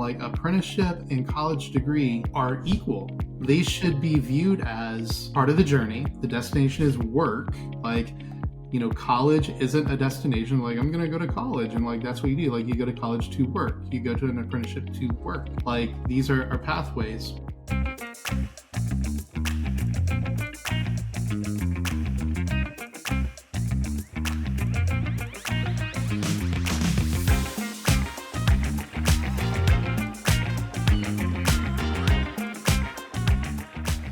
like apprenticeship and college degree are equal. They should be viewed as part of the journey. The destination is work. Like, college isn't a destination. Like, I'm going to go to college and like, that's what you do. Like, you go to college to work. You go to an apprenticeship to work. Like, these are pathways.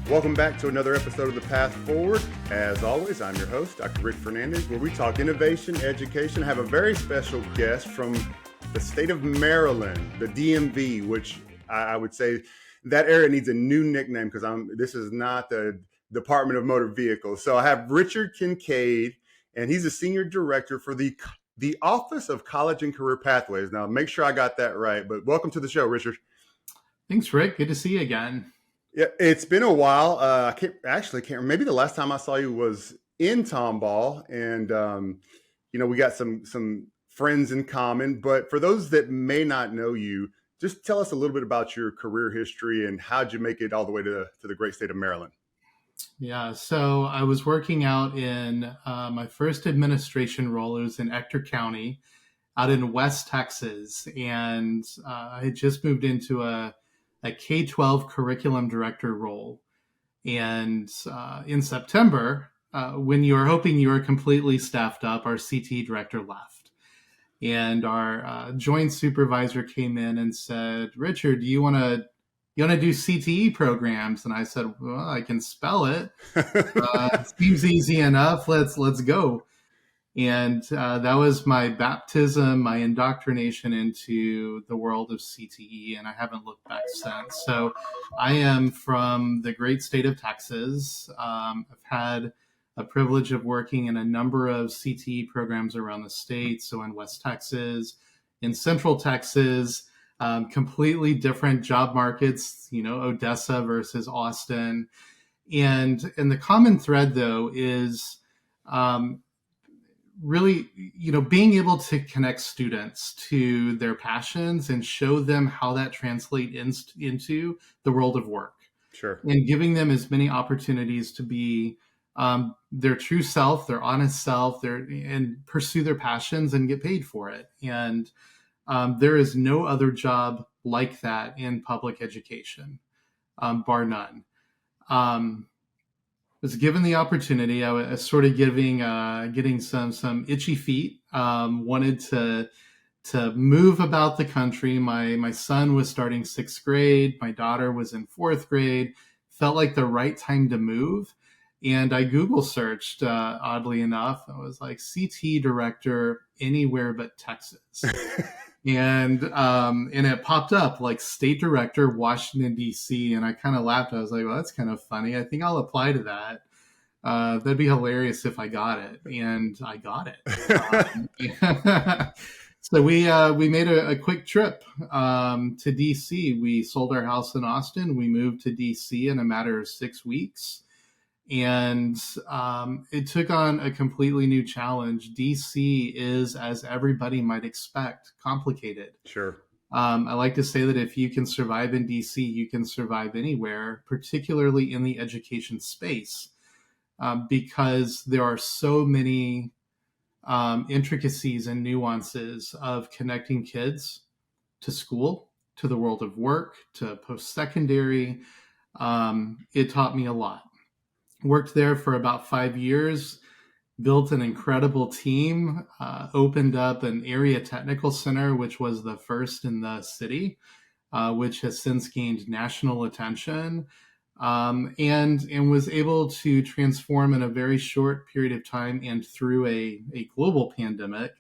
Welcome back to another episode of The Path Forward. As always, I'm your host, Dr. Rick Fernandez, where we talk innovation, education. I have a very special guest from the state of Maryland, the DMV, which I would say that area needs a new nickname because this is not the Department of Motor Vehicles. So I have Richard Kincaid, and he's a senior director for the Office of College and Career Pathways. Now, make sure I got that right, but welcome to the show, Richard. Thanks, Rick. Good to see you again. Yeah, it's been a while. I can't remember. Maybe the last time I saw you was in Tomball, and we got some friends in common. But for those that may not know you, just tell us a little bit about your career history and how'd you make it all the way to the great state of Maryland? Yeah, so I was working out in my first administration role. It was in Ector County, out in West Texas, and I had just moved into a K-12 curriculum director role. And in September, when you were hoping you were completely staffed up, our CTE director left. And our joint supervisor came in and said, Richard, do you want to do CTE programs? And I said, well, I can spell it. It seems easy enough. Let's go. And that was my baptism, my indoctrination into the world of CTE, and I haven't looked back since. So I am from the great state of Texas. I've had a privilege of working in a number of CTE programs around the state. So in West Texas, in Central Texas, completely different job markets, Odessa versus Austin. And the common thread, though, is really, being able to connect students to their passions and show them how that translates into the world of work. Sure. And giving them as many opportunities to be their true self, their honest self, and pursue their passions and get paid for it. And there is no other job like that in public education, bar none. Was given the opportunity. I was sort of getting some itchy feet. Wanted to move about the country. My son was starting 6th grade. My daughter was in 4th grade. Felt like the right time to move. And I Google searched, oddly enough. I was like, CT director anywhere but Texas. And it popped up like state director, Washington, D.C. And I kind of laughed. I was like, well, that's kind of funny. I think I'll apply to that. That'd be hilarious if I got it. And I got it. So we made a quick trip to D.C. We sold our house in Austin. We moved to D.C. in a matter of 6 weeks. And it took on a completely new challenge. DC is, as everybody might expect, complicated. Sure. I like to say that if you can survive in DC, you can survive anywhere, particularly in the education space, because there are so many intricacies and nuances of connecting kids to school, to the world of work, to post-secondary. It taught me a lot. Worked there for about 5 years, built an incredible team, opened up an area technical center, which was the first in the city, which has since gained national attention, and was able to transform in a very short period of time and through a global pandemic,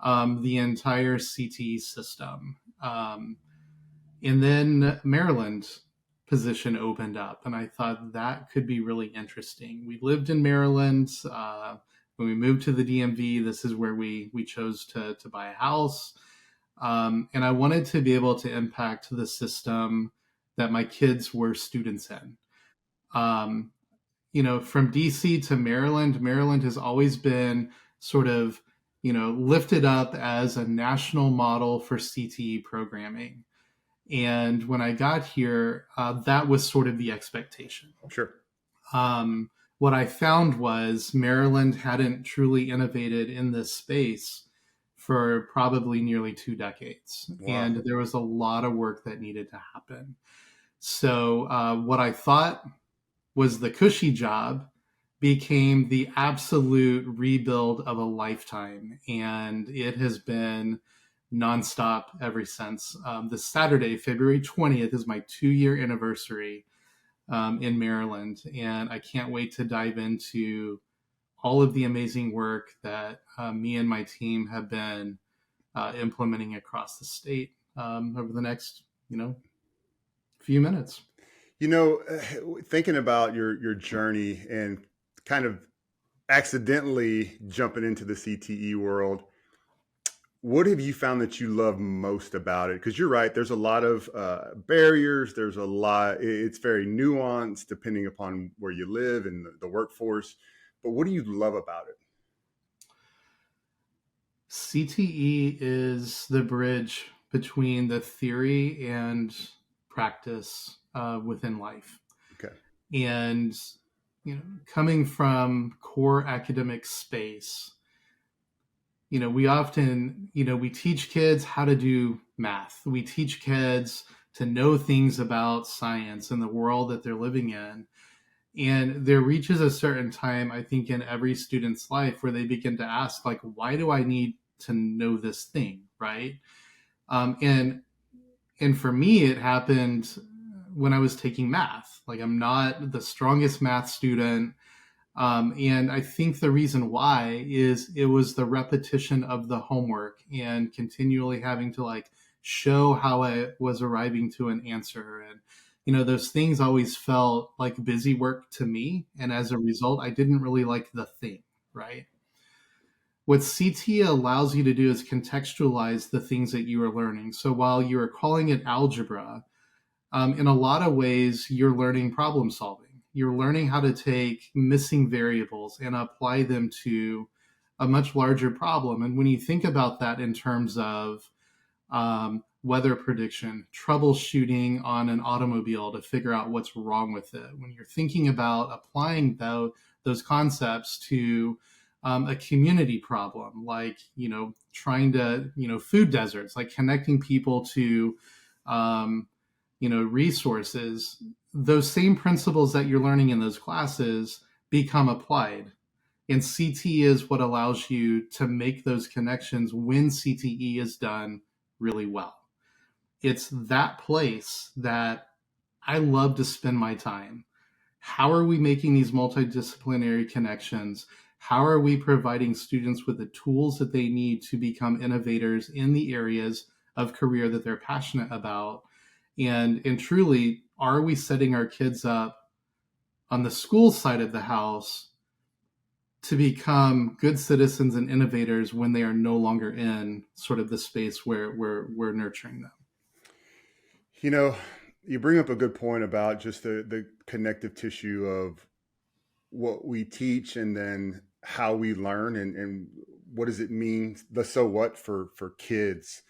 the entire CTE system. And then Maryland position opened up, and I thought that could be really interesting. We lived in Maryland. When we moved to the DMV, this is where we chose to buy a house. And I wanted to be able to impact the system that my kids were students in. From DC to Maryland, Maryland has always been sort of, lifted up as a national model for CTE programming. And when I got here, that was sort of the expectation. Sure. What I found was Maryland hadn't truly innovated in this space for probably nearly 2 decades. Wow. And there was a lot of work that needed to happen. So what I thought was the cushy job became the absolute rebuild of a lifetime. And it has been nonstop ever since. This Saturday, February 20th, is my 2-year anniversary in Maryland. And I can't wait to dive into all of the amazing work that me and my team have been implementing across the state over the next, few minutes. Thinking about your journey and kind of accidentally jumping into the CTE world, what have you found that you love most about it? Because you're right, there's a lot of barriers. There's a lot. It's very nuanced depending upon where you live and the workforce. But what do you love about it? CTE is the bridge between the theory and practice within life. Okay. And, coming from core academic space, we often, we teach kids how to do math. We teach kids to know things about science and the world that they're living in. And there reaches a certain time, I think, in every student's life where they begin to ask, like, why do I need to know this thing, right? And for me, it happened when I was taking math. Like, I'm not the strongest math student. And I think the reason why is it was the repetition of the homework and continually having to show how I was arriving to an answer. And, those things always felt like busy work to me. And as a result, I didn't really like the thing, right? What CT allows you to do is contextualize the things that you are learning. So while you are calling it algebra, in a lot of ways, you're learning problem solving. You're learning how to take missing variables and apply them to a much larger problem. And when you think about that in terms of weather prediction, troubleshooting on an automobile to figure out what's wrong with it, when you're thinking about applying those concepts to a community problem, like, trying to, food deserts, like connecting people to, resources, those same principles that you're learning in those classes become applied. And CTE is what allows you to make those connections when CTE is done really well. It's that place that I love to spend my time. How are we making these multidisciplinary connections? How are we providing students with the tools that they need to become innovators in the areas of career that they're passionate about? And truly, are we setting our kids up on the school side of the house to become good citizens and innovators when they are no longer in sort of the space where we're nurturing them? You bring up a good point about just the connective tissue of what we teach and then how we learn and what does it mean, the so what for kids.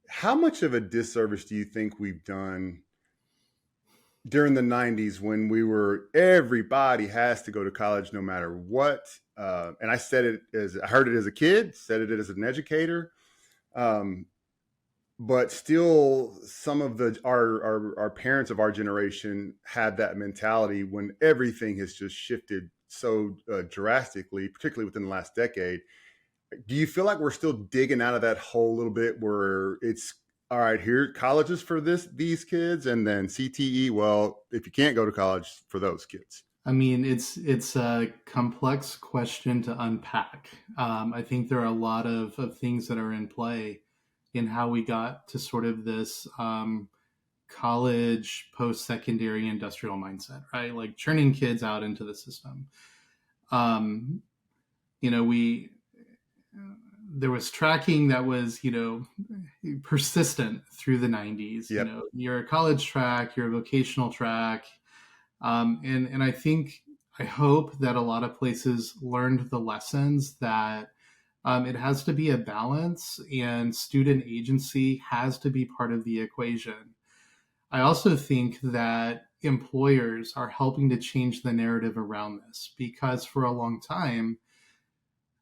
How much of a disservice do you think we've done during the 90s when everybody has to go to college no matter what? And I heard it as a kid, said it as an educator. But still, some of our parents of our generation had that mentality when everything has just shifted so drastically, particularly within the last decade. Do you feel like we're still digging out of that hole a little bit where it's, all right, here, colleges for these kids, and then CTE, well, if you can't go to college, for those kids? I mean, it's a complex question to unpack. I think there are a lot of things that are in play in how we got to sort of this college, post-secondary industrial mindset, right? Like churning kids out into the system. There was tracking that was, persistent through the 90s. Yep. You're a college track, you're a vocational track. And I hope that a lot of places learned the lessons that It has to be a balance, and student agency has to be part of the equation. I also think that employers are helping to change the narrative around this, because for a long time,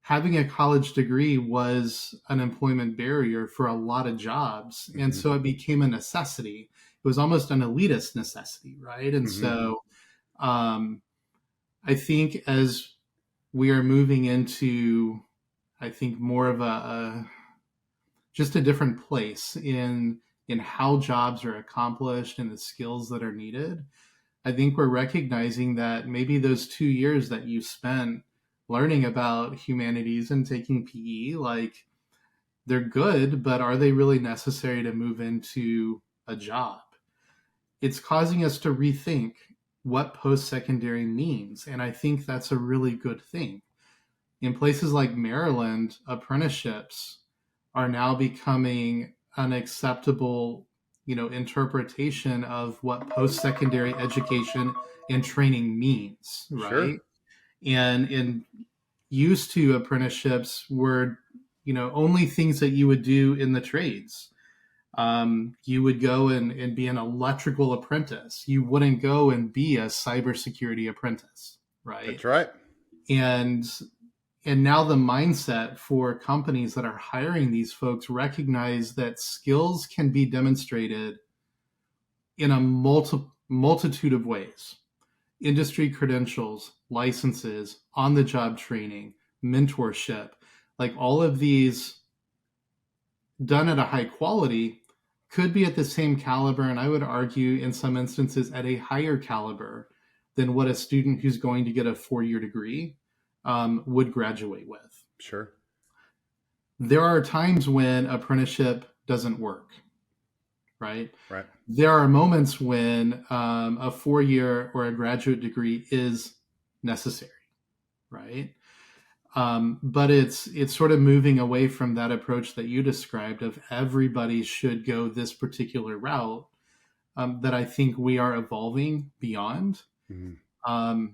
having a college degree was an employment barrier for a lot of jobs. And Mm-hmm. so it became a necessity. It was almost an elitist necessity, right? And Mm-hmm. so um, I think as we are moving into, I think, more of a just a different place in how jobs are accomplished and the skills that are needed. I think we're recognizing that maybe those 2 years that you spent learning about humanities and taking PE, like, they're good, but are they really necessary to move into a job? It's causing us to rethink what post-secondary means. And I think that's a really good thing. In places like Maryland, apprenticeships are now becoming an acceptable, interpretation of what post-secondary education and training means, Sure. right? And used to, apprenticeships were, only things that you would do in the trades. You would go and be an electrical apprentice. You wouldn't go and be a cybersecurity apprentice, right? That's right. And and now the mindset for companies that are hiring these folks recognize that skills can be demonstrated in a multitude of ways: industry credentials, licenses, on the job training, mentorship, like all of these done at a high quality could be at the same caliber, and I would argue in some instances at a higher caliber than what a student who's going to get a 4-year degree would graduate with. Sure. There are times when apprenticeship doesn't work, right? Right. There are moments when a 4-year or a graduate degree is necessary, right? But it's sort of moving away from that approach that you described of everybody should go this particular route, that I think we are evolving beyond. Mm-hmm.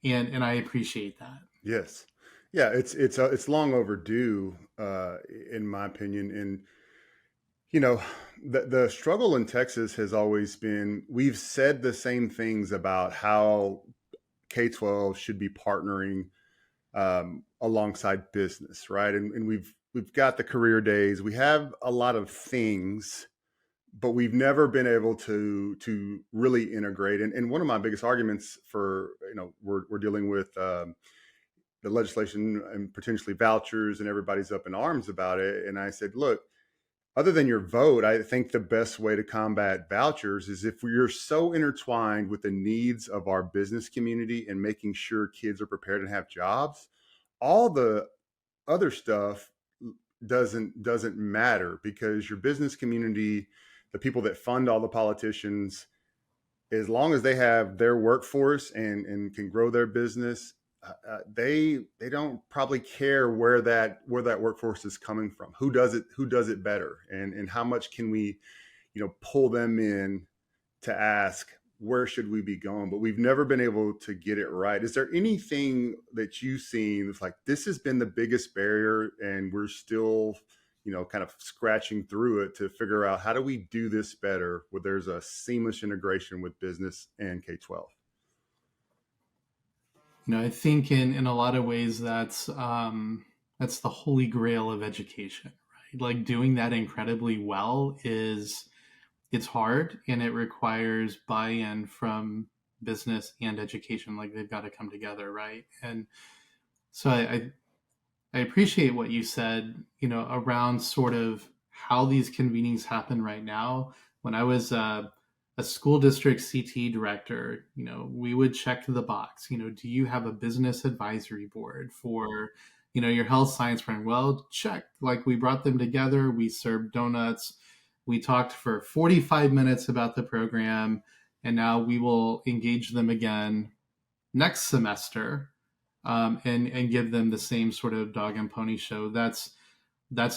And I appreciate that. Yes. Yeah, it's long overdue, in my opinion. And the struggle in Texas has always been, we've said the same things about how K-12 should be partnering alongside business, right? And we've got the career days, we have a lot of things, but we've never been able to really integrate. And one of my biggest arguments for, we're dealing with the legislation and potentially vouchers, and everybody's up in arms about it. And I said, look, other than your vote, I think the best way to combat vouchers is if we're so intertwined with the needs of our business community and making sure kids are prepared and have jobs, all the other stuff doesn't matter, because your business community, the people that fund all the politicians, as long as they have their workforce and can grow their business, they don't probably care where that workforce is coming from, who does it better, and how much can we pull them in to ask, where should we be going? But we've never been able to get it right. Is there anything that you've seen that's like, this has been the biggest barrier and we're still kind of scratching through it to figure out, how do we do this better where there's a seamless integration with business and K-12? I think in a lot of ways that's the holy grail of education, right? Like, doing that incredibly well it's hard, and it requires buy-in from business and education. Like, they've got to come together, right? And so I appreciate what you said, around sort of how these convenings happen right now. When I was a school district CTE director, we would check the box. Do you have a business advisory board for, your health science program? Well, check. Like, we brought them together. We served donuts. We talked for 45 minutes about the program, and now we will engage them again next semester, and give them the same sort of dog and pony show. That's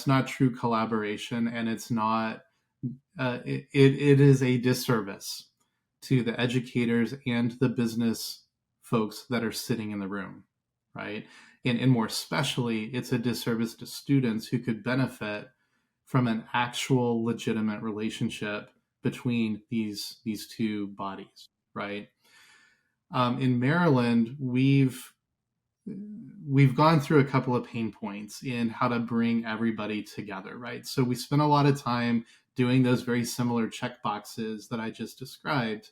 not true collaboration, and it's not. It is a disservice to the educators and the business folks that are sitting in the room, right? And more especially, it's a disservice to students who could benefit from an actual legitimate relationship between these two bodies, right? In Maryland, we've gone through a couple of pain points in how to bring everybody together, right? So we spent a lot of time doing those very similar check boxes that I just described.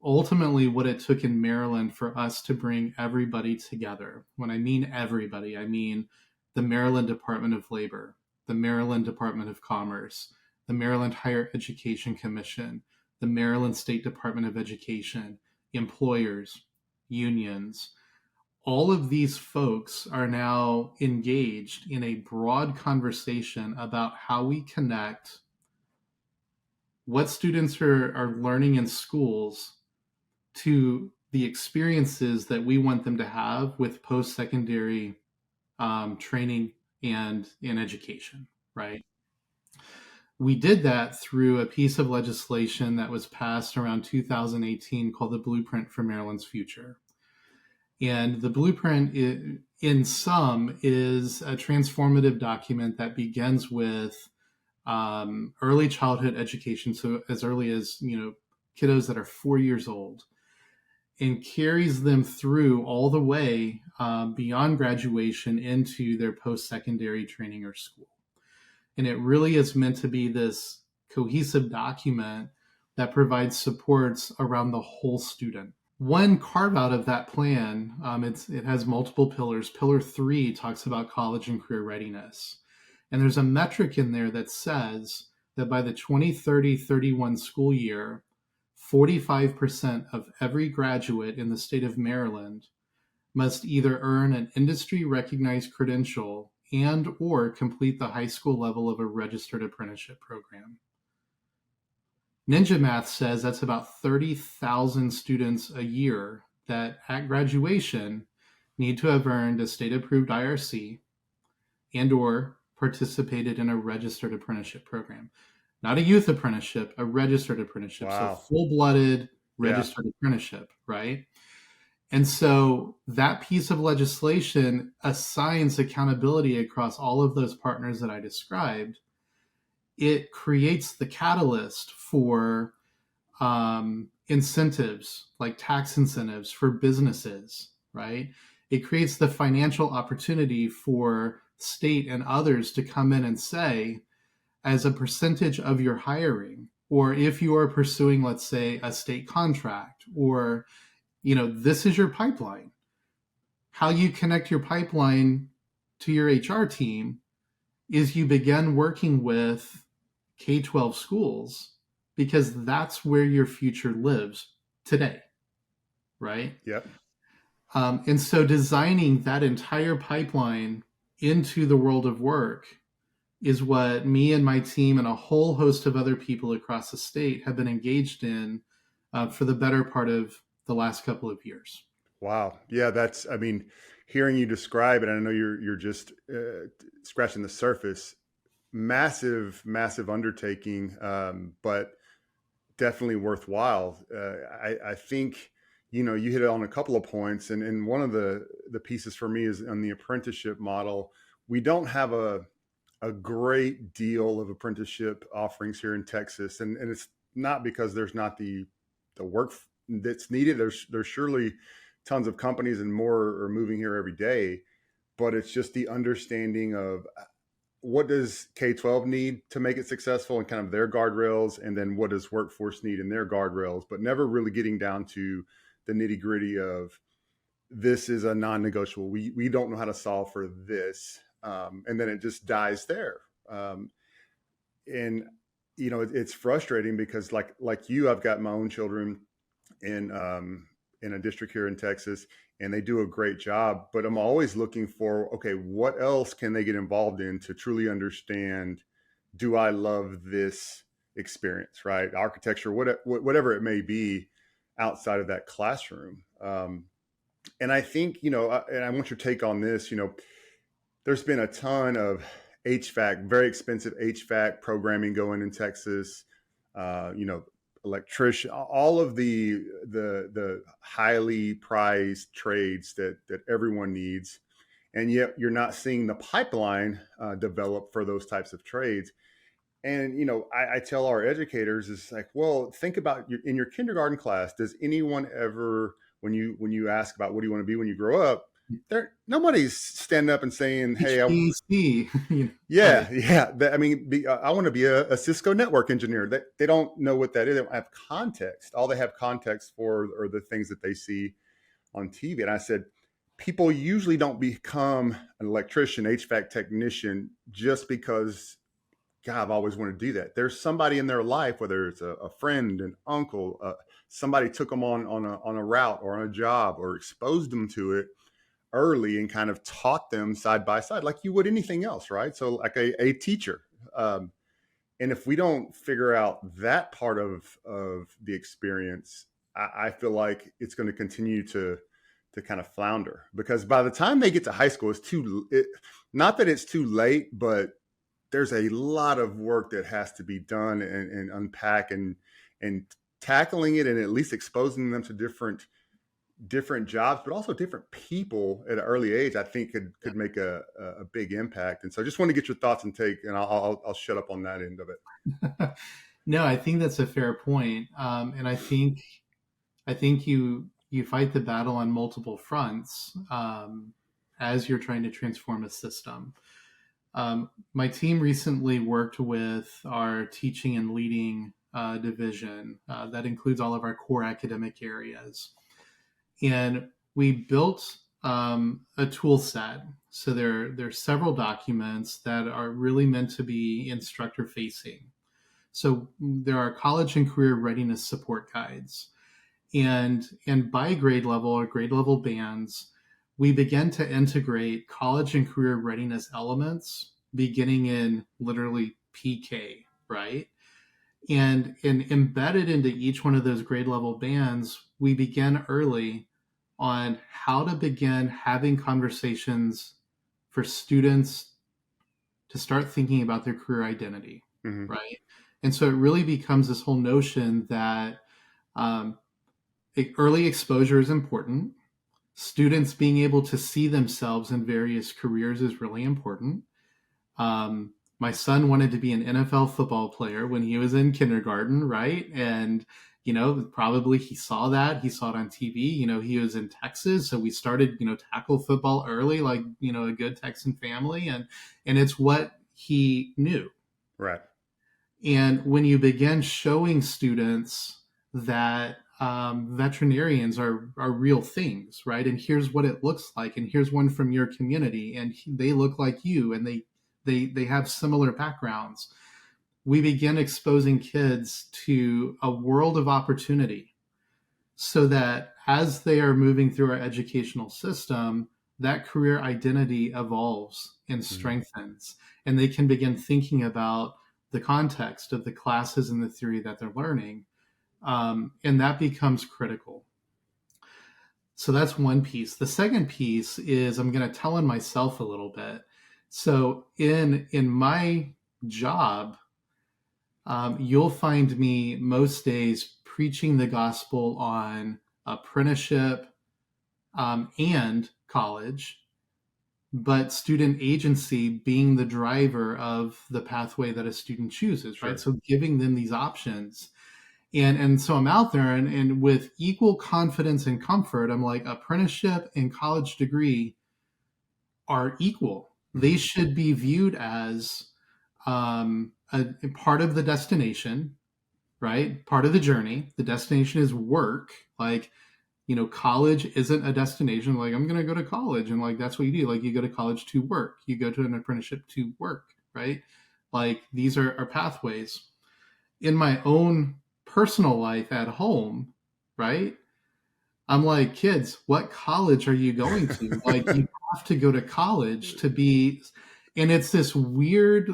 Ultimately, what it took in Maryland for us to bring everybody together, when I mean everybody, I mean the Maryland Department of Labor, the Maryland Department of Commerce, the Maryland Higher Education Commission, the Maryland State Department of Education, employers, unions. All of these folks are now engaged in a broad conversation about how we connect what students are learning in schools to the experiences that we want them to have with post-secondary training and in education, right? We did that through a piece of legislation that was passed around 2018 called the Blueprint for Maryland's Future. And the blueprint, in sum, is a transformative document that begins with early childhood education, so as early as kiddos that are 4 years old, and carries them through all the way beyond graduation into their post-secondary training or school. And it really is meant to be this cohesive document that provides supports around the whole student. One carve out of that plan, it has multiple pillars. Pillar 3 talks about college and career readiness. And there's a metric in there that says that by the 2030-31 school year, 45% of every graduate in the state of Maryland must either earn an industry recognized credential and or complete the high school level of a registered apprenticeship program. Ninja Math says that's about 30,000 students a year that at graduation need to have earned a state-approved IRC and or participated in a registered apprenticeship program. Not a youth apprenticeship, a registered apprenticeship. Wow. So full-blooded registered apprenticeship, right? And so that piece of legislation assigns accountability across all of those partners that I described. It creates the catalyst for incentives, like tax incentives for businesses, right? It creates the financial opportunity for state and others to come in and say, as a percentage of your hiring, or if you are pursuing, let's say, a state contract, or, this is your pipeline. How you connect your pipeline to your HR team is you begin working with K-12 schools because that's where your future lives today, right? Yep. And so designing that entire pipeline into the world of work is what me and my team and a whole host of other people across the state have been engaged in for the better part of the last couple of years. Wow. Yeah, hearing you describe it, I know you're just scratching the surface. Massive, massive undertaking, but definitely worthwhile. I think, you hit on a couple of points, and one of the pieces for me is on the apprenticeship model. We don't have a great deal of apprenticeship offerings here in Texas, and it's not because there's not the work that's needed. There's surely tons of companies and more are moving here every day, but it's just the understanding of what does K-12 need to make it successful and kind of their guardrails, and then what does workforce need in their guardrails, but never really getting down to the nitty gritty of this is a non-negotiable. We don't know how to solve for this. And then it just dies there. And, it's frustrating because like you, I've got my own children in a district here in Texas, and they do a great job, but I'm always looking for, okay, what else can they get involved in to truly understand, do I love this experience, right? Architecture, whatever it may be outside of that classroom. And I think, and I want your take on this, there's been a ton of HVAC, very expensive HVAC programming going in Texas, electrician, all of the highly prized trades that everyone needs. and yet you're not seeing the pipeline develop for those types of trades. And I tell our educators, it's like, well, think about in your kindergarten class. Does anyone ever, when you ask about what do you want to be when you grow up, nobody's standing up and saying, "Hey, HBC. yeah, Right. yeah." I want to be a Cisco network engineer. They don't know what that is. They don't have context. All they have context for are the things that they see on TV. And I said, people usually don't become an electrician, HVAC technician, just because, God, I've always wanted to do that. There's somebody in their life, whether it's a friend, an uncle, somebody took them on a route or on a job or exposed them to it early and kind of taught them side by side, like you would anything else, right? So like a teacher. And if we don't figure out that part of the experience, I feel like it's going to continue to kind of flounder, because by the time they get to high school, not that it's too late, but there's a lot of work that has to be done and unpack and tackling it, and at least exposing them to different jobs, but also different people at an early age, I think could make a big impact. And so I just want to get your thoughts and take, and I'll shut up on that end of it. No, I think that's a fair point. And I think you fight the battle on multiple fronts as you're trying to transform a system. My team recently worked with our teaching and leading division that includes all of our core academic areas. And we built a tool set. So there's several documents that are really meant to be instructor facing. So there are college and career readiness support guides. And by grade level or grade level bands, we began to integrate college and career readiness elements beginning in literally PK, right? And embedded into each one of those grade level bands, we began early on how to begin having conversations for students to start thinking about their career identity, Mm-hmm. right? And so it really becomes this whole notion that early exposure is important. Students being able to see themselves in various careers is really important. My son wanted to be an NFL football player when he was in kindergarten, right? And, probably he saw that. He saw it on TV. He was in Texas. So we started, tackle football early, like, a good Texan family. And it's what he knew. Right. And when you begin showing students that veterinarians are real things, right? And here's what it looks like, and here's one from your community, and they look like you, and they have similar backgrounds. We begin exposing kids to a world of opportunity, so that as they are moving through our educational system, that career identity evolves and strengthens, and they can begin thinking about the context of the classes and the theory that they're learning. And that becomes critical. So that's one piece. The second piece is I'm going to tell on myself a little bit. So in my job, you'll find me most days preaching the gospel on apprenticeship and college, but student agency being the driver of the pathway that a student chooses, right? Sure. So giving them these options. And so I'm out there and with equal confidence and comfort, I'm like, apprenticeship and college degree are equal. They should be viewed as a part of the destination, right? Part of the journey. The destination is work. Like, college isn't a destination. Like, I'm going to go to college, and like, that's what you do. Like, you go to college to work. You go to an apprenticeship to work, right? Like, these are pathways. In my own personal life at home, right? I'm like, kids, what college are you going to? Like, you have to go to college to be, and it's this weird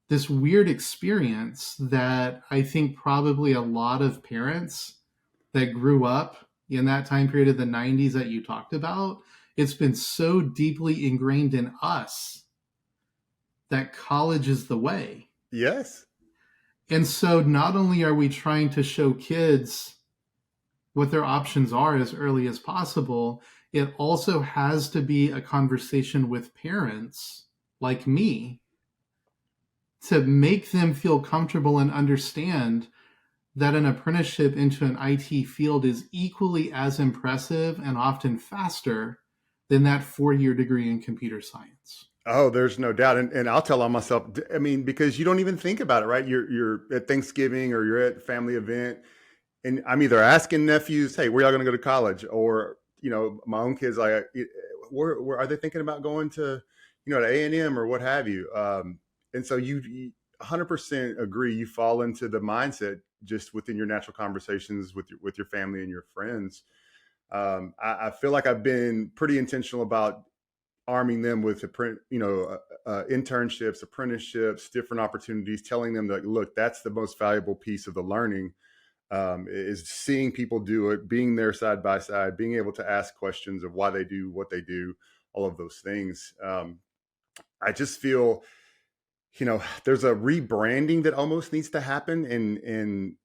experience that I think probably a lot of parents that grew up in that time period of the 90s that you talked about, it's been so deeply ingrained in us that college is the way. Yes. And so not only are we trying to show kids what their options are as early as possible, it also has to be a conversation with parents like me to make them feel comfortable and understand that an apprenticeship into an IT field is equally as impressive and often faster than that 4-year degree in computer science. Oh, there's no doubt. And I'll tell on myself, I mean, because you don't even think about it, right? You're at Thanksgiving or you're at a family event, and I'm either asking nephews, hey, where y'all going to go to college? Or, my own kids, like, where are they thinking about going to, to A&M or what have you? And so you 100% agree. You fall into the mindset just within your natural conversations with your family and your friends. I feel like I've been pretty intentional about arming them with internships, apprenticeships, different opportunities, telling them that, look, that's the most valuable piece of the learning, is seeing people do it, being there side by side, being able to ask questions of why they do what they do, all of those things. I just feel, there's a rebranding that almost needs to happen. And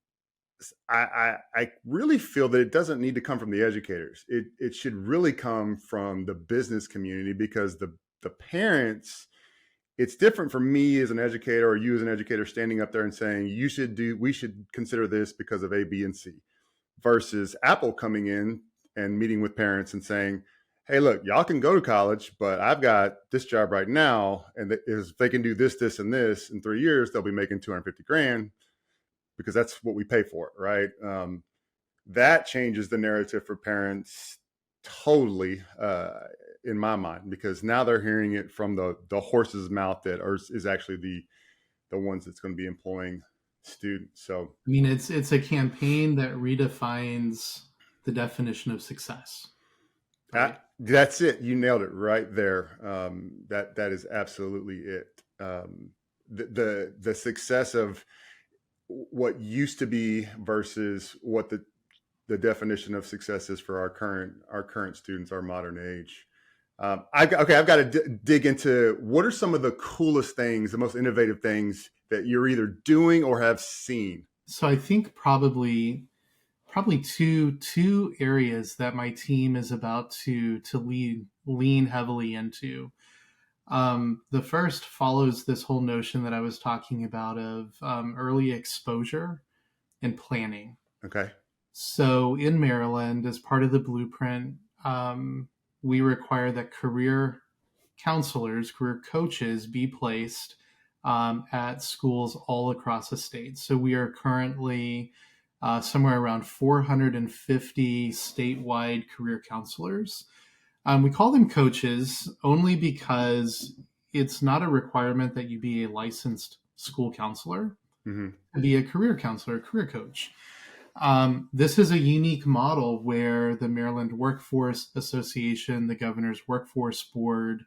I really feel that it doesn't need to come from the educators. It should really come from the business community, because the parents, it's different for me as an educator or you as an educator standing up there and saying, we should consider this because of A, B, and C, versus Apple coming in and meeting with parents and saying, hey, look, y'all can go to college, but I've got this job right now. And if they can do this, this, and this in 3 years, they'll be making 250 grand, because that's what we pay for it, right? That changes the narrative for parents totally, in my mind, because now they're hearing it from the horse's mouth that is actually the ones that's going to be employing students. So, I mean, it's a campaign that redefines the definition of success. Right? That's it. You nailed it right there. That is absolutely it. The success of what used to be versus what the definition of success is for our current students, our modern age. I've got to dig into what are some of the coolest things, the most innovative things that you're either doing or have seen. So I think probably two areas that my team is about to lean heavily into. The first follows this whole notion that I was talking about of early exposure and planning. Okay. So in Maryland, as part of the blueprint, we require that career counselors, career coaches be placed at schools all across the state. So we are currently somewhere around 450 statewide career counselors. We call them coaches only because it's not a requirement that you be a licensed school counselor to be a career counselor, a career coach. This is a unique model where the Maryland Workforce Association, the Governor's Workforce Board,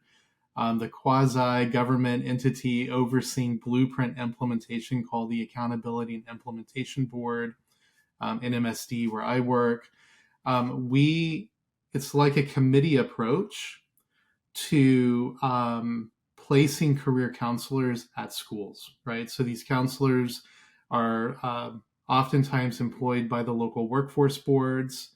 the quasi-government entity overseeing blueprint implementation called the Accountability and Implementation Board, NMSD, where I work, it's like a committee approach to placing career counselors at schools, right? So these counselors are oftentimes employed by the local workforce boards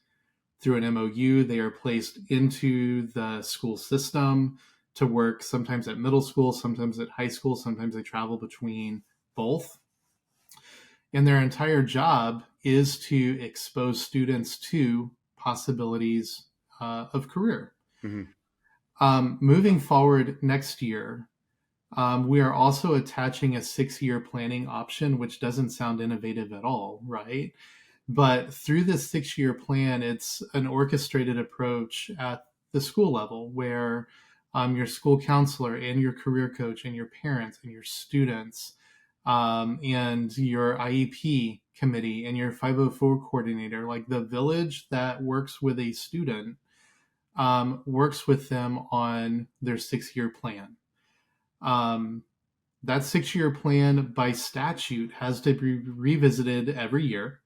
through an MOU. They are placed into the school system to work sometimes at middle school, sometimes at high school, sometimes they travel between both. And their entire job is to expose students to possibilities of career. Moving forward next year, we are also attaching a 6-year planning option, which doesn't sound innovative at all, right? But through this 6-year plan, it's an orchestrated approach at the school level where your school counselor and your career coach and your parents and your students and your IEP committee and your 504 coordinator, like the village that works with a student, works with them on their 6-year plan. That 6-year plan by statute has to be revisited every year,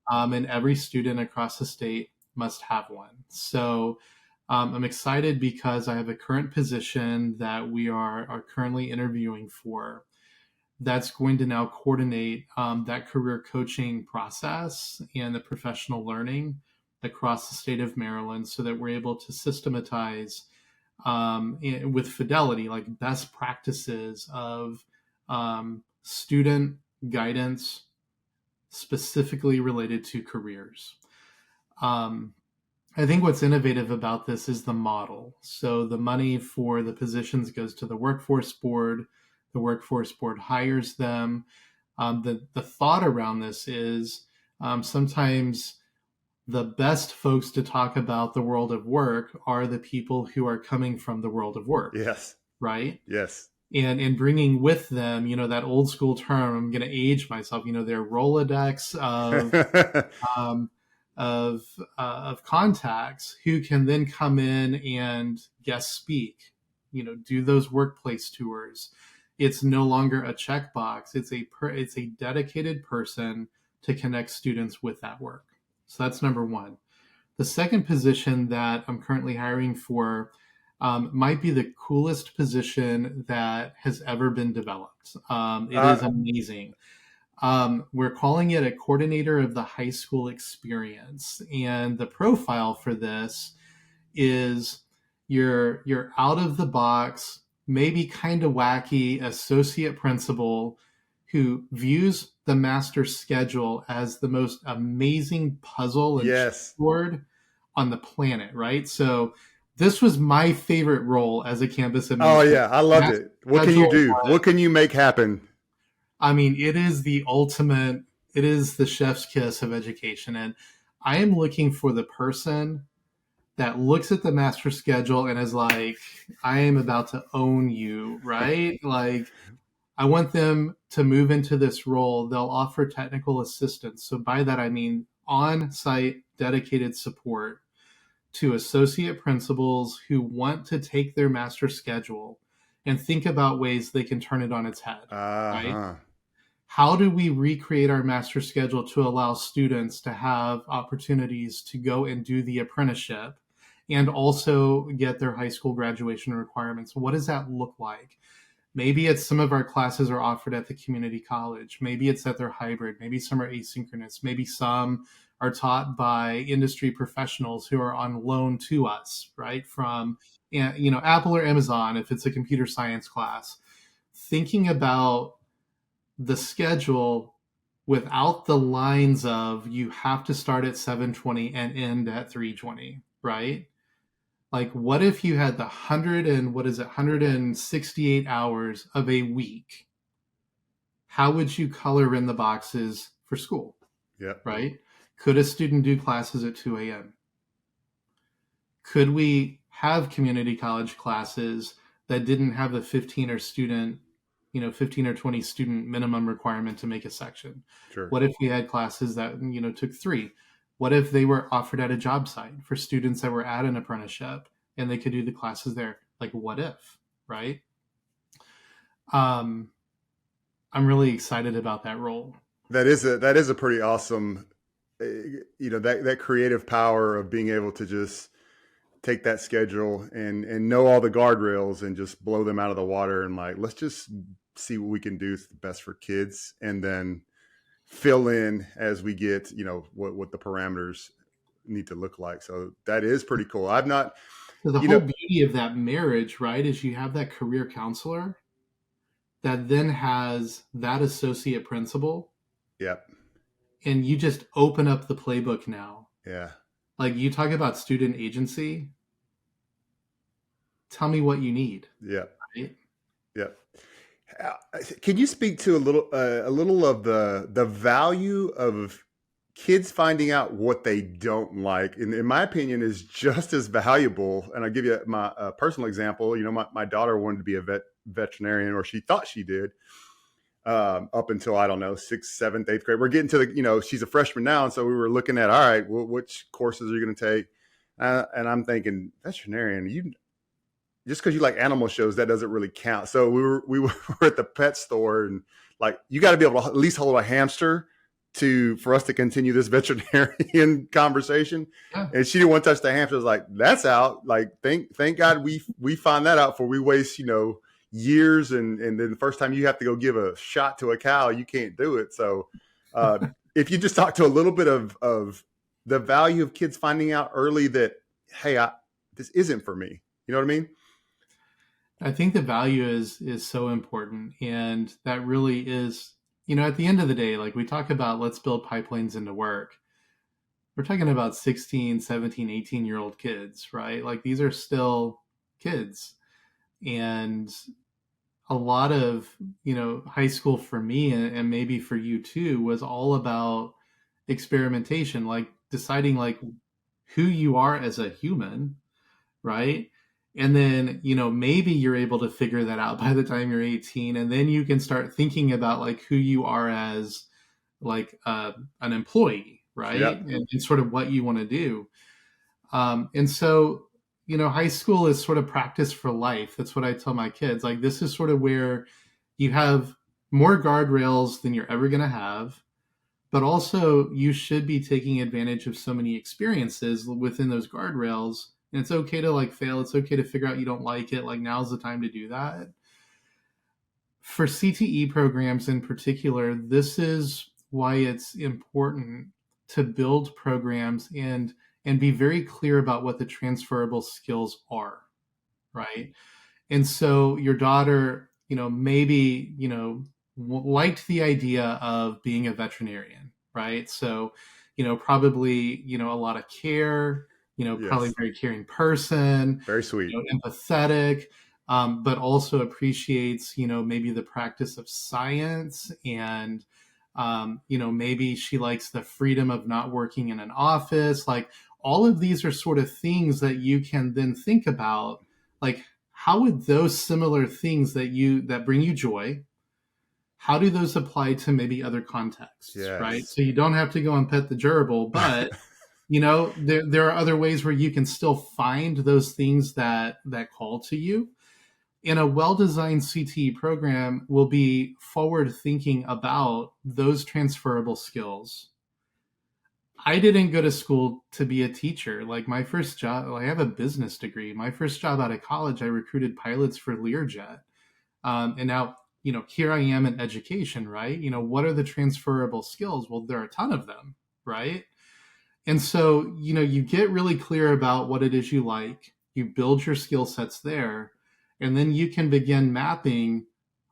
and every student across the state must have one. So I'm excited because I have a current position that we are currently interviewing for that's going to now coordinate that career coaching process and the professional learning across the state of Maryland so that we're able to systematize with fidelity, like best practices of student guidance specifically related to careers. I think what's innovative about this is the model. So the money for the positions goes to the workforce board. The workforce board hires them. The thought around this is sometimes the best folks to talk about the world of work are the people who are coming from the world of work. Yes. Right? Yes. And bringing with them, that old school term, I'm going to age myself, their Rolodex of contacts who can then come in and guest speak, do those workplace tours. It's no longer a checkbox. It's a dedicated person to connect students with that work. So that's number one. The second position that I'm currently hiring for might be the coolest position that has ever been developed. It is amazing. We're calling it a coordinator of the high school experience. And the profile for this is your out of the box, maybe kind of wacky associate principal who views the master schedule as the most amazing puzzle and chessboard on the planet, right? So this was my favorite role as a campus administrator. Oh yeah, I loved it. What can you do? What can you make happen? I mean, it is the ultimate, it is the chef's kiss of education. And I am looking for the person that looks at the master schedule and is like, I am about to own you, right? Like, I want them to move into this role. They'll offer technical assistance. So by that, I mean on-site dedicated support to associate principals who want to take their master schedule and think about ways they can turn it on its head, right? How do we recreate our master schedule to allow students to have opportunities to go and do the apprenticeship and also get their high school graduation requirements? What does that look like? Maybe it's some of our classes are offered at the community college. Maybe it's that they're hybrid. Maybe some are asynchronous. Maybe some are taught by industry professionals who are on loan to us, right? From, Apple or Amazon, if it's a computer science class. Thinking about the schedule without the lines of you have to start at 7:20 and end at 3:20, right? Like, what if you had the 168 hours of a week? How would you color in the boxes for school? Yeah. Right? Could a student do classes at 2 a.m.? Could we have community college classes that didn't have the 15 or 20 student minimum requirement to make a section? Sure. What if we had classes that, took 3? What if they were offered at a job site for students that were at an apprenticeship and they could do the classes there? Like, what if, right? I'm really excited about that role. That is a pretty awesome, that creative power of being able to just take that schedule and know all the guardrails and just blow them out of the water and like, let's just see what we can do the best for kids and then fill in as we get, what the parameters need to look like. So that is pretty cool. I've not. So the whole beauty of that marriage, right, is you have that career counselor that then has that associate principal. Yep. And you just open up the playbook now. Yeah. Like, you talk about student agency. Tell me what you need. Yeah. Right? Yeah. Can you speak to a little of the value of kids finding out what they don't like? In my opinion, is just as valuable. And I'll give you my personal example. My daughter wanted to be a veterinarian, or she thought she did, up until, I don't know, 6th, 7th, 8th grade. We're getting to she's a freshman now. And so we were looking at, all right, well, which courses are you going to take? And I'm thinking, veterinarian, just because you like animal shows, that doesn't really count. So we were at the pet store, and like, you got to be able to at least hold a hamster for us to continue this veterinarian conversation. Yeah. And she didn't want to touch the hamster. I was like, that's out. Like, thank God we find that out before we waste, years. And then the first time you have to go give a shot to a cow, you can't do it. So if you just talk to a little bit of the value of kids finding out early that, hey, this isn't for me. You know what I mean? I think the value is so important, and that really is, at the end of the day, like we talk about, let's build pipelines into work. We're talking about 16, 17, 18-year-old kids, right? Like these are still kids. And a lot of, high school for me and maybe for you too was all about experimentation, like deciding like who you are as a human, right? And then, maybe you're able to figure that out by the time you're 18. And then you can start thinking about like who you are as like an employee, right? Yep. And sort of what you want to do. And so, high school is sort of practice for life. That's what I tell my kids. Like, this is sort of where you have more guardrails than you're ever going to have, but also you should be taking advantage of so many experiences within those guardrails. And it's okay to like fail. It's okay to figure out you don't like it. Like, now's the time to do that. For CTE programs in particular, this is why it's important to build programs and be very clear about what the transferable skills are, right? And so your daughter, maybe, liked the idea of being a veterinarian, right? So, probably, a lot of care, probably Yes. very caring person, Very sweet. empathetic, but also appreciates, maybe the practice of science and, maybe she likes the freedom of not working in an office. Like all of these are sort of things that you can then think about, like, how would those similar things that bring you joy, how do those apply to maybe other contexts, right? Yes. So you don't have to go and pet the gerbil, but there are other ways where you can still find those things that call to you. And a well-designed CTE program will be forward thinking about those transferable skills. I didn't go to school to be a teacher. Like my first job, I have a business degree. My first job out of college, I recruited pilots for Learjet. And now, here I am in education, right? What are the transferable skills? Well, there are a ton of them, right? And so, you get really clear about what it is you like, you build your skill sets there, and then you can begin mapping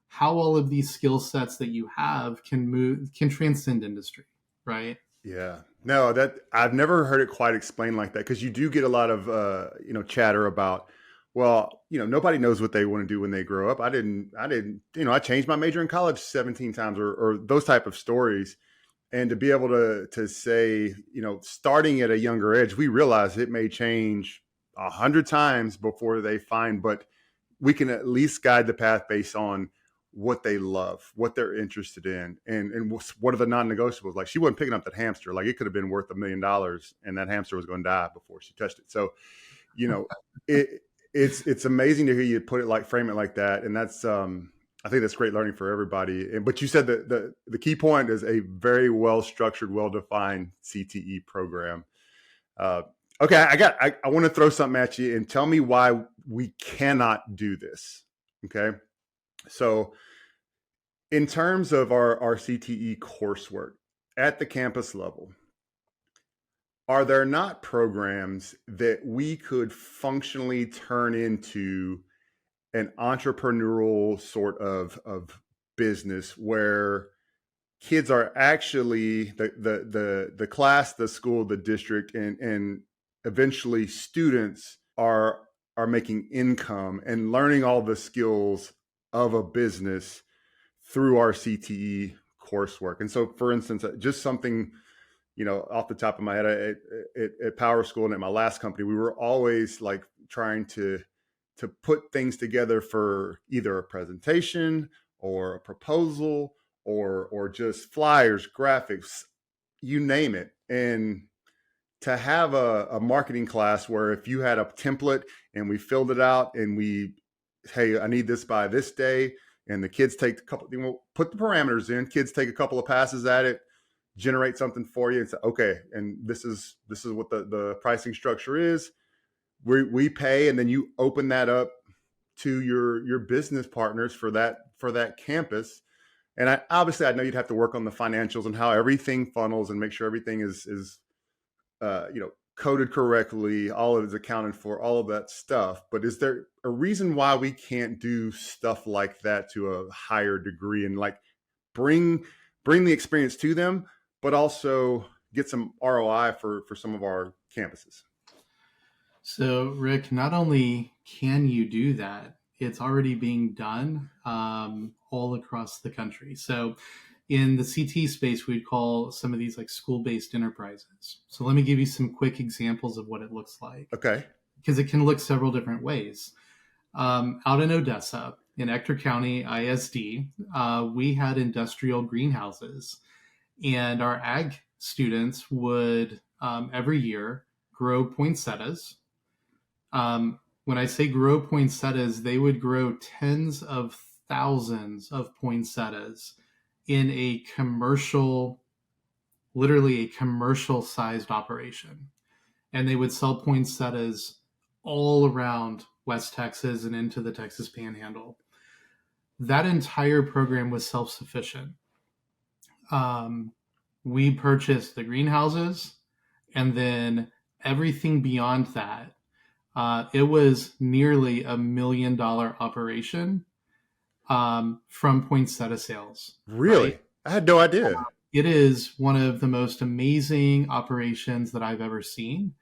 how all of these skill sets that you have can transcend industry, right? Yeah. No, that I've never heard it quite explained like that, because you do get a lot of chatter about, well, nobody knows what they want to do when they grow up. I didn't, I changed my major in college 17 times, or those type of stories. And to be able to say, starting at a younger age, we realize it may change 100 times before they find, but we can at least guide the path based on what they love, what they're interested in, and what are the non-negotiables. Like, she wasn't picking up that hamster. Like, it could have been worth $1 million and that hamster was going to die before she touched it. So, it's amazing to hear you put it, like, frame it like that. And that's, I think that's great learning for everybody. But you said that the key point is a very well-structured, well-defined CTE program. Okay, I want to throw something at you and tell me why we cannot do this. Okay. So in terms of our CTE coursework at the campus level, are there not programs that we could functionally turn into an entrepreneurial sort of business where kids are actually the class, the school, the district, and eventually students are making income and learning all the skills of a business through our CTE coursework? And so, for instance, just something, off the top of my head, at Power School and at my last company, we were always like trying to put things together for either a presentation or a proposal or just flyers, graphics, you name it. And to have a marketing class where if you had a template and we filled it out and hey, I need this by this day, and the kids take put the parameters in, kids take a couple of passes at it, generate something for you and say, okay, and this is what the pricing structure is. We pay, and then you open that up to your business partners for that campus. And I know you'd have to work on the financials and how everything funnels and make sure everything is coded correctly, all of it's accounted for, all of that stuff. But is there a reason why we can't do stuff like that to a higher degree and like bring the experience to them, but also get some ROI for some of our campuses? So, Rick, not only can you do that, it's already being done all across the country. So, in the CT space, we'd call some of these like school-based enterprises. So, let me give you some quick examples of what it looks like. Okay. Because it can look several different ways. Out in Odessa, in Ector County ISD, we had industrial greenhouses, and our ag students would every year grow poinsettias. When I say grow poinsettias, they would grow tens of thousands of poinsettias in a commercial, literally a commercial sized operation. And they would sell poinsettias all around West Texas and into the Texas Panhandle. That entire program was self-sufficient. We purchased the greenhouses, and then everything beyond that. It was nearly $1 million operation from poinsettia sales. Really? Right? I had no idea. It is one of the most amazing operations that I've ever seen.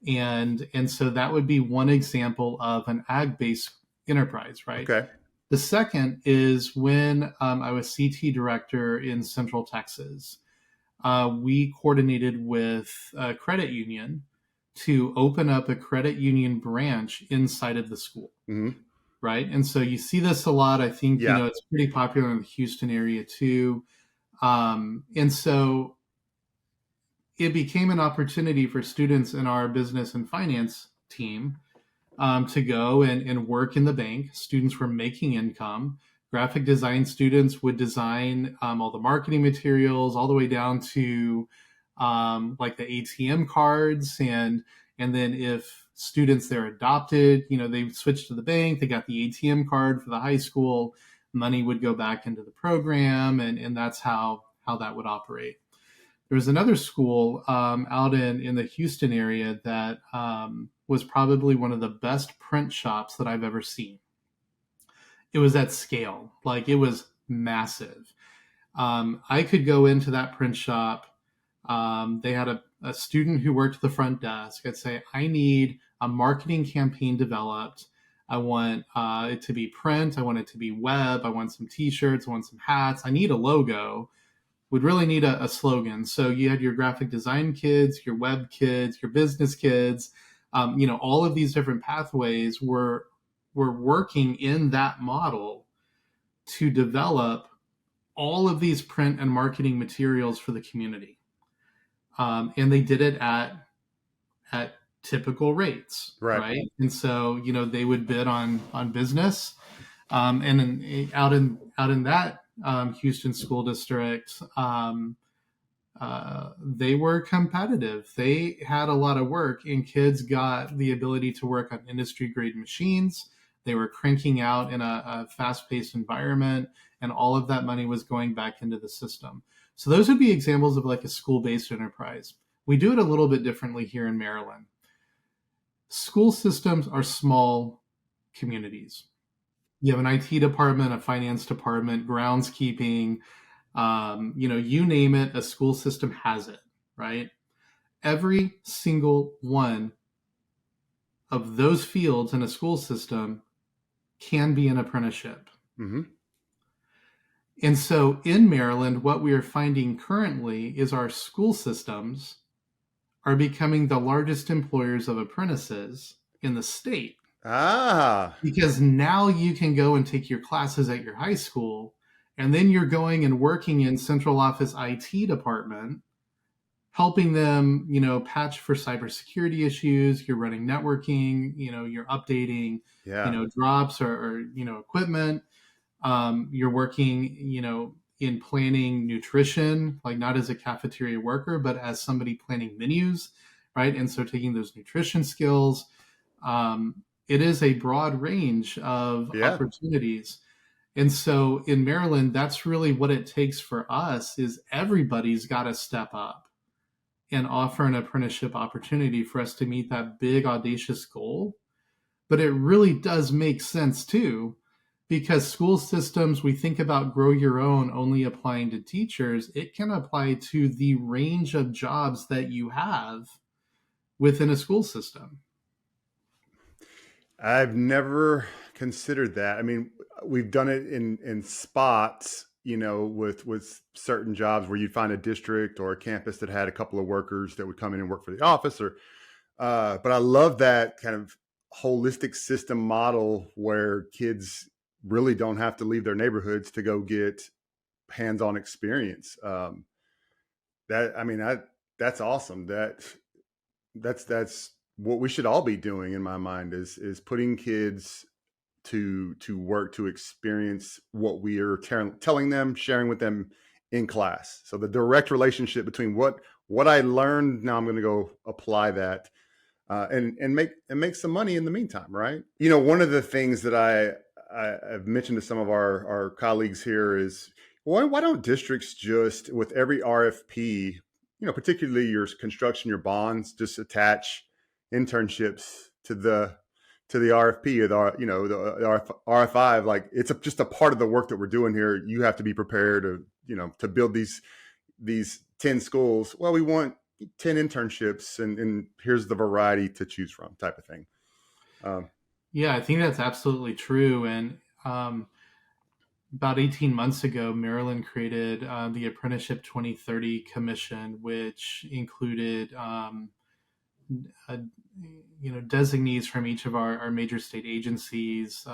And so that would be one example of an ag-based enterprise, right? Okay. The second is when I was CT director in Central Texas. We coordinated with a credit union to open up a credit union branch inside of the school, right? And so you see this a lot. I think, it's pretty popular in the Houston area too. And so it became an opportunity for students in our business and finance team to go and work in the bank. Students were making income. Graphic design students would design all the marketing materials all the way down to like the ATM cards. And then if students they're adopted, they switched to the bank, they got the ATM card for the high school, money would go back into the program. And that's how that would operate. There was another school out in the Houston area that was probably one of the best print shops that I've ever seen. It was at scale, like it was massive. I could go into that print shop. They had a student who worked at the front desk. I'd say, I need a marketing campaign developed. I want it to be print. I want it to be web. I want some t-shirts. I want some hats. I need a logo. Would really need a slogan. So you had your graphic design kids, your web kids, your business kids, all of these different pathways were working in that model to develop all of these print and marketing materials for the community. And they did it at typical rates, right? And so, they would bid on business. And out in that Houston school district, they were competitive. They had a lot of work, and kids got the ability to work on industry grade machines. They were cranking out in a fast-paced environment, and all of that money was going back into the system. So those would be examples of like a school-based enterprise. We do it a little bit differently here in Maryland. School systems are small communities. You have an IT department, a finance department, groundskeeping, you name it, a school system has it, right? Every single one of those fields in a school system can be an apprenticeship. And so in Maryland, what we are finding currently is our school systems are becoming the largest employers of apprentices in the state. Because now you can go and take your classes at your high school, and then you're going and working in central office IT department, helping them, patch for cybersecurity issues. You're running networking, you're updating, drops or equipment. You're working, in planning nutrition, like not as a cafeteria worker, but as somebody planning menus, right? And so taking those nutrition skills, it is a broad range of opportunities. And so in Maryland, that's really what it takes for us is everybody's got to step up and offer an apprenticeship opportunity for us to meet that big, audacious goal. But it really does make sense too, because school systems, we think about grow your own only applying to teachers. It can apply to the range of jobs that you have within a school system. I've never considered that. I mean, we've done it in spots, with certain jobs where you'd find a district or a campus that had a couple of workers that would come in and work for the office, but I love that kind of holistic system model where kids really don't have to leave their neighborhoods to go get hands-on experience. That's awesome. That's what we should all be doing in my mind is putting kids to work, to experience what we are telling them, sharing with them in class. So the direct relationship between what I learned, now I'm going to go apply that, and make some money in the meantime, right? One of the things that I've mentioned to some of our colleagues here is, why don't districts just, with every RFP, particularly your construction, your bonds, just attach internships to the RFP or the RFI? Like, it's just a part of the work that we're doing here. You have to be prepared to build these 10 schools. Well, we want 10 internships, and here's the variety to choose from, type of thing. Yeah, I think that's absolutely true. And about 18 months ago, Maryland created the Apprenticeship 2030 Commission, which included designees from each of our major state agencies,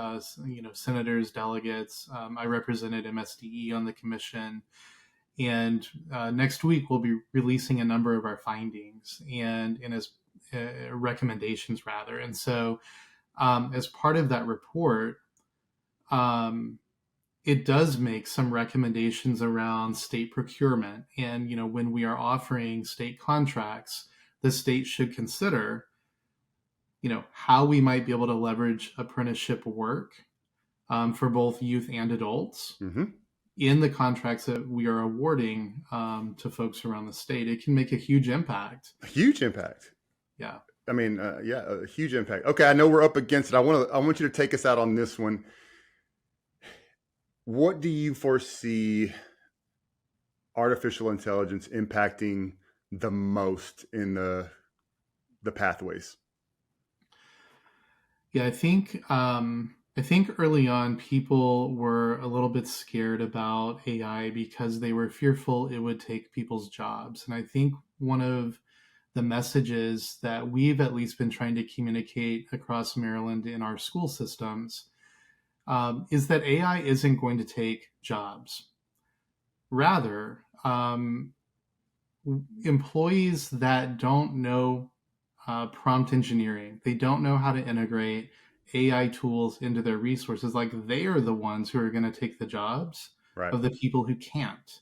senators, delegates. I represented MSDE on the commission. And next week, we'll be releasing a number of our findings and as recommendations, rather. And so as part of that report, it does make some recommendations around state procurement. And, when we are offering state contracts, the state should consider, how we might be able to leverage apprenticeship work for both youth and adults in the contracts that we are awarding to folks around the state. It can make a huge impact. A huge impact. Yeah. I mean, a huge impact. Okay, I know we're up against it. I want you to take us out on this one. What do you foresee artificial intelligence impacting the most in the pathways? Yeah, I think early on people were a little bit scared about AI because they were fearful it would take people's jobs. And I think one of the messages that we've at least been trying to communicate across Maryland in our school systems is that AI isn't going to take jobs. Rather, employees that don't know prompt engineering, they don't know how to integrate AI tools into their resources, like, they are the ones who are going to take the jobs of the people who can't.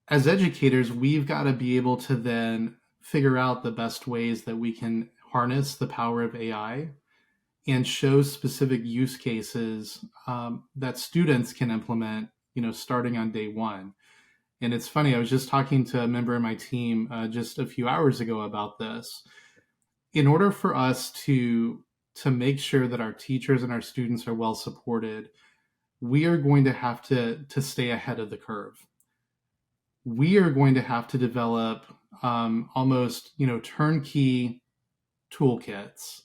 As educators, we've got to be able to then figure out the best ways that we can harness the power of AI and show specific use cases that students can implement, starting on day one. And it's funny, I was just talking to a member of my team just a few hours ago about this. In order for us to make sure that our teachers and our students are well supported, we are going to have to stay ahead of the curve. We are going to have to develop almost, turnkey toolkits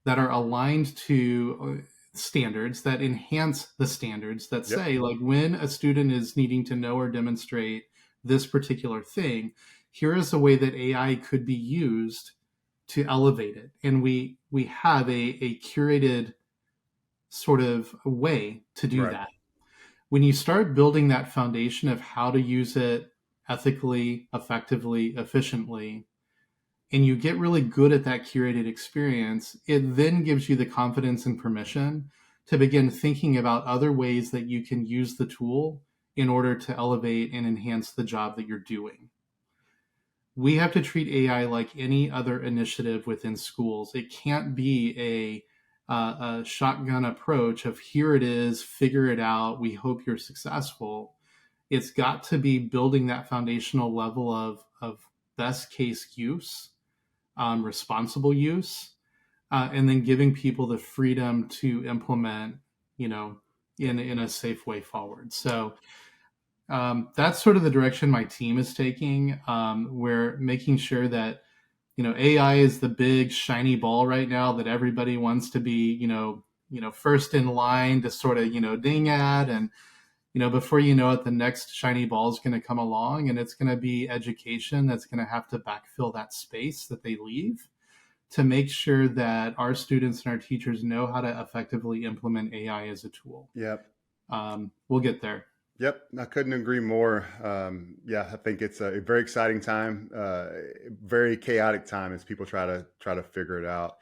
that are aligned to standards that enhance the standards that say, like, when a student is needing to know or demonstrate this particular thing, here is a way that AI could be used to elevate it. And we have a curated sort of way to do that. When you start building that foundation of how to use it ethically, effectively, efficiently, and you get really good at that curated experience, it then gives you the confidence and permission to begin thinking about other ways that you can use the tool in order to elevate and enhance the job that you're doing. We have to treat AI like any other initiative within schools. It can't be a shotgun approach of, here it is, figure it out, we hope you're successful. it's got to be building that foundational level of best case use, responsible use, and then giving people the freedom to implement, in a safe way forward. So that's sort of the direction my team is taking. We're making sure that, AI is the big shiny ball right now that everybody wants to be, first in line to sort of, ding at. And, before you know it, the next shiny ball is going to come along, and it's going to be education that's going to have to backfill that space that they leave to make sure that our students and our teachers know how to effectively implement AI as a tool. Yep. We'll get there. Yep, I couldn't agree more. Yeah, I think it's a very exciting time, very chaotic time as people try to figure it out.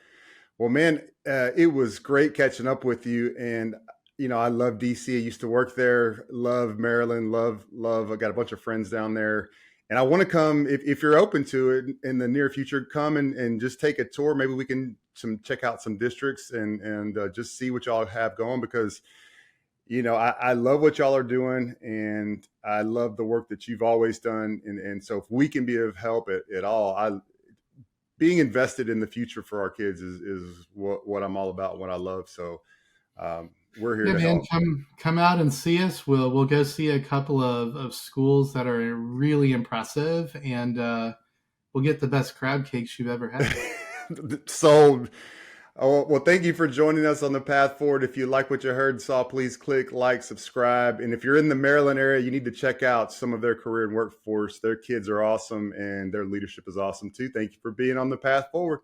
Well, man, it was great catching up with you. And I love DC. I used to work there. Love Maryland. Love. I got a bunch of friends down there, and I want to come if you're open to it in the near future. Come and just take a tour. Maybe we can check out some districts and just see what y'all have going, because I love what y'all are doing, and I love the work that you've always done. And so if we can be of help at all, being invested in the future for our kids is what I'm all about, what I love. So we're here to help. Come out and see us. We'll go see a couple of schools that are really impressive, and we'll get the best crab cakes you've ever had. Sold. Oh, well, thank you for joining us on the path forward. If you like what you heard and saw, please click like, subscribe. And if you're in the Maryland area, you need to check out some of their career and workforce. Their kids are awesome, and their leadership is awesome too. Thank you for being on the path forward.